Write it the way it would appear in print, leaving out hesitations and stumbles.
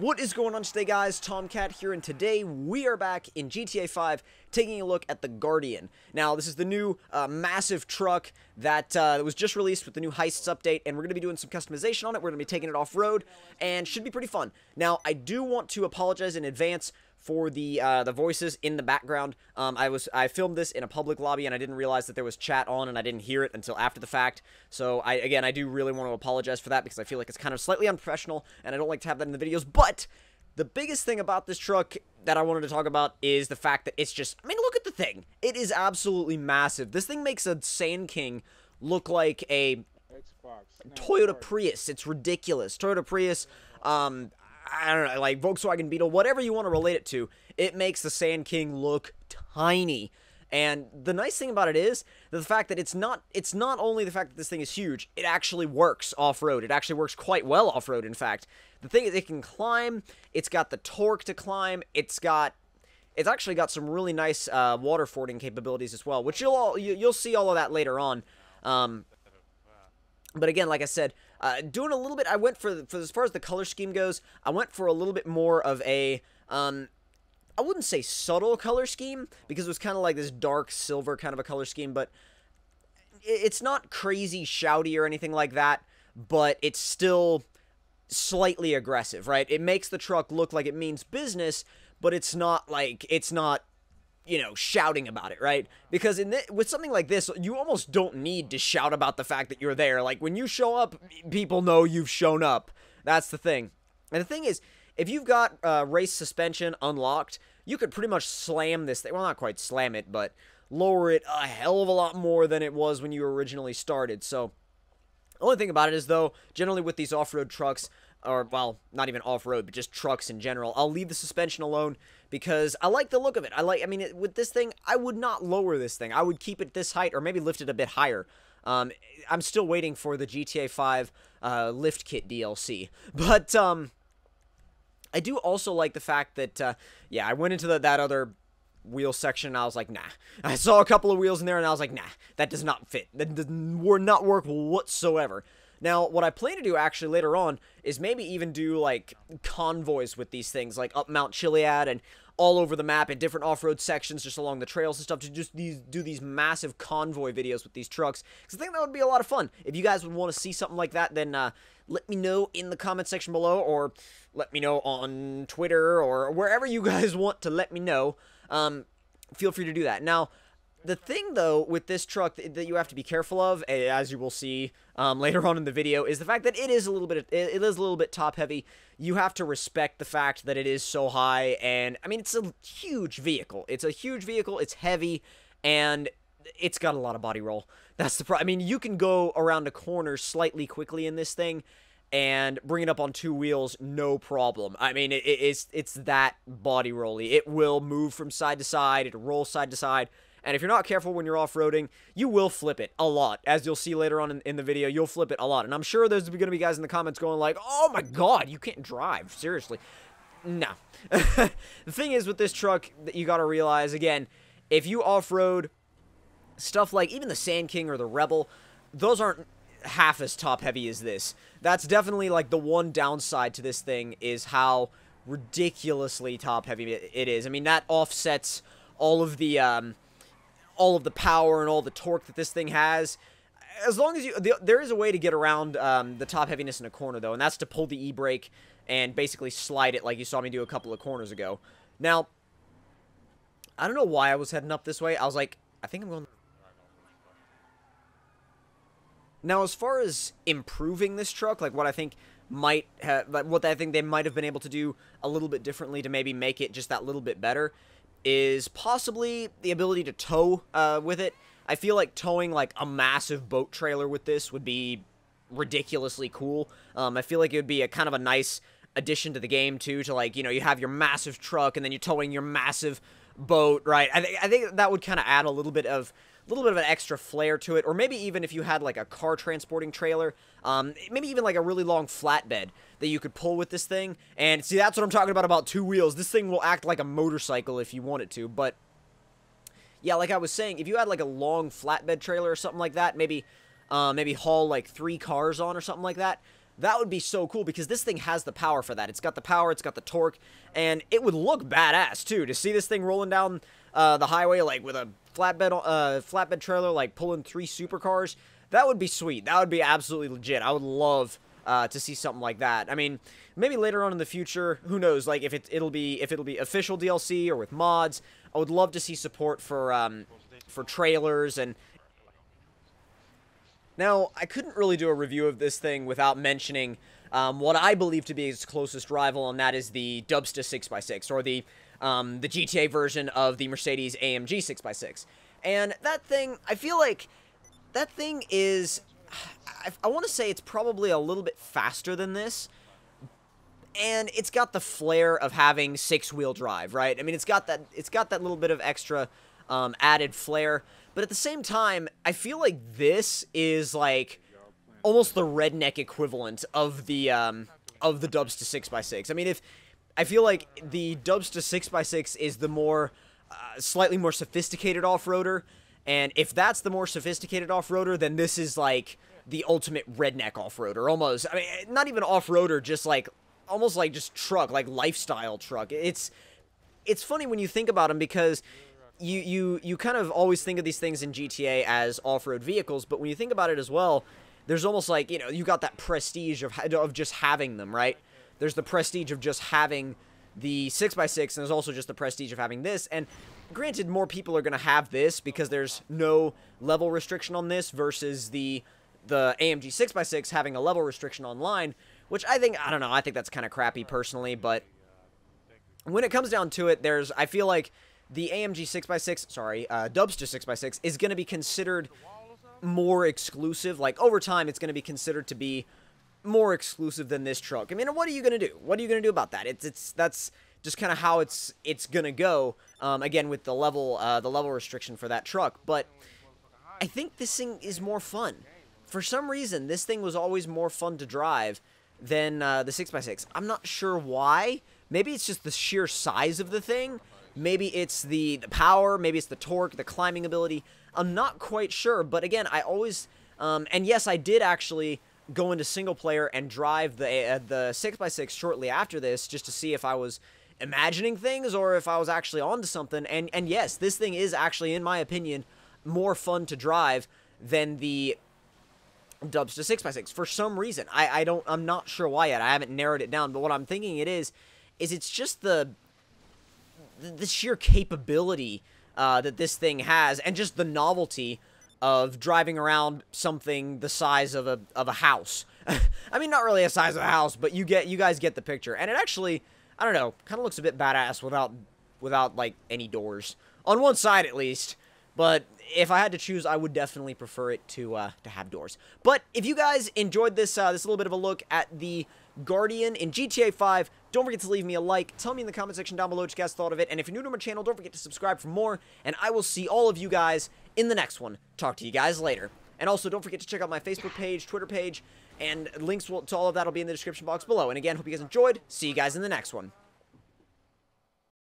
What is going on today, guys? Tomcat here, and today we are back in GTA 5 taking a look at the Guardian. Now, this is the new massive truck that was just released with the new Heists update, and we're going to be doing some customization on it. We're going to be taking it off-road, and should be pretty fun. Now, I do want to apologize in advance for the voices in the background. I filmed this in a public lobby, and I didn't realize that there was chat on, and I didn't hear it until after the fact. So, I do really want to apologize for that, because I feel like it's kind of slightly unprofessional, and I don't like to have that in the videos. But the biggest thing about this truck that I wanted to talk about is the fact that it's just, I mean, look at the thing. It is absolutely massive. This thing makes a Sand King look like a Toyota Prius. It's ridiculous. Toyota Prius, I don't know, like Volkswagen Beetle, whatever you want to relate it to, it makes the Sand King look tiny. And the nice thing about it is the fact that it's not only the fact that this thing is huge, it actually works off-road. It actually works quite well off-road, in fact. The thing is, it can climb, it's got the torque to climb, it's actually got some really nice water fording capabilities as well, which you'll see all of that later on. But again, like I said, doing a little bit, I went for as far as the color scheme goes, I went for a little bit more of a, I wouldn't say subtle color scheme, because it was kind of like this dark silver kind of a color scheme, but it's not crazy shouty or anything like that, but it's still slightly aggressive, right? It makes the truck look like it means business, but it's not like, you know, shouting about it, right? Because with something like this, you almost don't need to shout about the fact that you're there. Like, when you show up, people know you've shown up. That's the thing. And the thing is, if you've got race suspension unlocked, you could pretty much slam this thing. Well, not quite slam it, but lower it a hell of a lot more than it was when you originally started. So, the only thing about it is, though, generally with these off-road trucks, or, well, not even off-road, but just trucks in general, I'll leave the suspension alone because I like the look of it. I mean, with this thing, I would not lower this thing. I would keep it this height or maybe lift it a bit higher. I'm still waiting for the GTA 5 lift kit DLC. But, I do also like the fact that, yeah, I went into that other wheel section and I was like, nah. I saw a couple of wheels in there and I was like, nah, that does not fit. That does not work whatsoever. Now, what I plan to do actually later on is maybe even do, like, convoys with these things, like up Mount Chiliad and all over the map in different off-road sections just along the trails and stuff, to just do these massive convoy videos with these trucks, because I think that would be a lot of fun. If you guys would want to see something like that, then let me know in the comment section below, or let me know on Twitter, or wherever you guys want to let me know. Feel free to do that. Now, the thing, though, with this truck that you have to be careful of, as you will see later on in the video, is the fact that it is a little bit top-heavy. You have to respect the fact that it is so high, and, I mean, it's a huge vehicle. It's a huge vehicle, it's heavy, and it's got a lot of body roll. That's the problem. I mean, you can go around a corner slightly quickly in this thing, and bring it up on two wheels, no problem. I mean, it's that body rolly. It will move from side to side, it'll roll side to side. And if you're not careful when you're off-roading, you will flip it a lot. As you'll see later on in the video, you'll flip it a lot. And I'm sure there's going to be guys in the comments going like, oh my god, you can't drive. Seriously. No. The thing is with this truck that you got to realize, again, if you off-road stuff like even the Sand King or the Rebel, those aren't half as top-heavy as this. That's definitely like the one downside to this thing is how ridiculously top-heavy it is. I mean, that offsets all of the power and all the torque that this thing has. As long as there is a way to get around the top heaviness in a corner, though, and that's to pull the e-brake and basically slide it like you saw me do a couple of corners ago. Now, I don't know why I was heading up this way. I was like, I think I'm going... Now, as far as improving this truck, like what I think they might have been able to do a little bit differently to maybe make it just that little bit better, is possibly the ability to tow with it. I feel like towing like a massive boat trailer with this would be ridiculously cool. I feel like it would be a kind of a nice addition to the game too, to like, you know, you have your massive truck and then you're towing your massive boat, right? I think that would kind of add a little bit of an extra flair to it, or maybe even if you had like a car transporting trailer, maybe even like a really long flatbed that you could pull with this thing. And see, that's what I'm talking about two wheels. This thing will act like a motorcycle if you want it to. But yeah, like I was saying, if you had like a long flatbed trailer or something like that, maybe haul like 3 cars on or something like that, That would be so cool, because this thing has the power for that. It's got the power, it's got the torque, and it would look badass, too, to see this thing rolling down the highway, like, with a flatbed trailer, like, pulling 3 supercars. That would be sweet. That would be absolutely legit. I would love to see something like that. I mean, maybe later on in the future, who knows, like, if it'll be official DLC or with mods. I would love to see support for trailers. And now, I couldn't really do a review of this thing without mentioning what I believe to be its closest rival, and that is the Dubsta 6x6, or the GTA version of the Mercedes AMG 6x6. And that thing, I feel like that thing is, I want to say it's probably a little bit faster than this, and it's got the flair of having 6-wheel drive, right? I mean, it's got that little bit of extra added flair, but at the same time, I feel like this is like almost the redneck equivalent of the Dubsta 6x6. I mean, I feel like the Dubsta 6x6 is the more slightly more sophisticated off-roader, and if that's the more sophisticated off-roader, then this is like the ultimate redneck off-roader, almost. I mean, not even off-roader, just like almost like just truck, like lifestyle truck. It's funny when you think about them, because you kind of always think of these things in GTA as off-road vehicles, but when you think about it as well, there's almost like, you know, you got that prestige of just having them, right? There's the prestige of just having the 6x6, and there's also just the prestige of having this. And granted, more people are going to have this because there's no level restriction on this versus the AMG 6x6 having a level restriction online, which I don't know, I think that's kind of crappy personally, but when it comes down to it, I feel like the AMG 6x6, sorry, Dubsta 6x6 is going to be considered more exclusive. Like, over time, it's going to be considered to be more exclusive than this truck. I mean, what are you going to do? What are you going to do about that? That's just kind of how it's going to go, again, with the level restriction for that truck. But I think this thing is more fun. For some reason, this thing was always more fun to drive than the 6x6. I'm not sure why. Maybe it's just the sheer size of the thing. Maybe it's the power. Maybe it's the torque, the climbing ability. I'm not quite sure. But again, I always... and yes, I did actually go into single player and drive the 6x6 shortly after this, just to see if I was imagining things or if I was actually onto something. And yes, this thing is actually, in my opinion, more fun to drive than the Dubsta 6x6 for some reason. I'm not sure why yet. I haven't narrowed it down, but what I'm thinking it is it's just the sheer capability that this thing has, and just the novelty of driving around something the size of a house. I mean, not really a size of a house, but you guys get the picture. And it actually, I don't know, kind of looks a bit badass without like any doors on one side at least. But if I had to choose, I would definitely prefer it to have doors. But if you guys enjoyed this little bit of a look at the Guardian in GTA 5, don't forget to leave me a like. Tell me in the comment section down below what you guys thought of it. And if you're new to my channel, don't forget to subscribe for more. And I will see all of you guys in the next one. Talk to you guys later. And also, don't forget to check out my Facebook page, Twitter page, and links to all of that will be in the description box below. And again, hope you guys enjoyed. See you guys in the next one.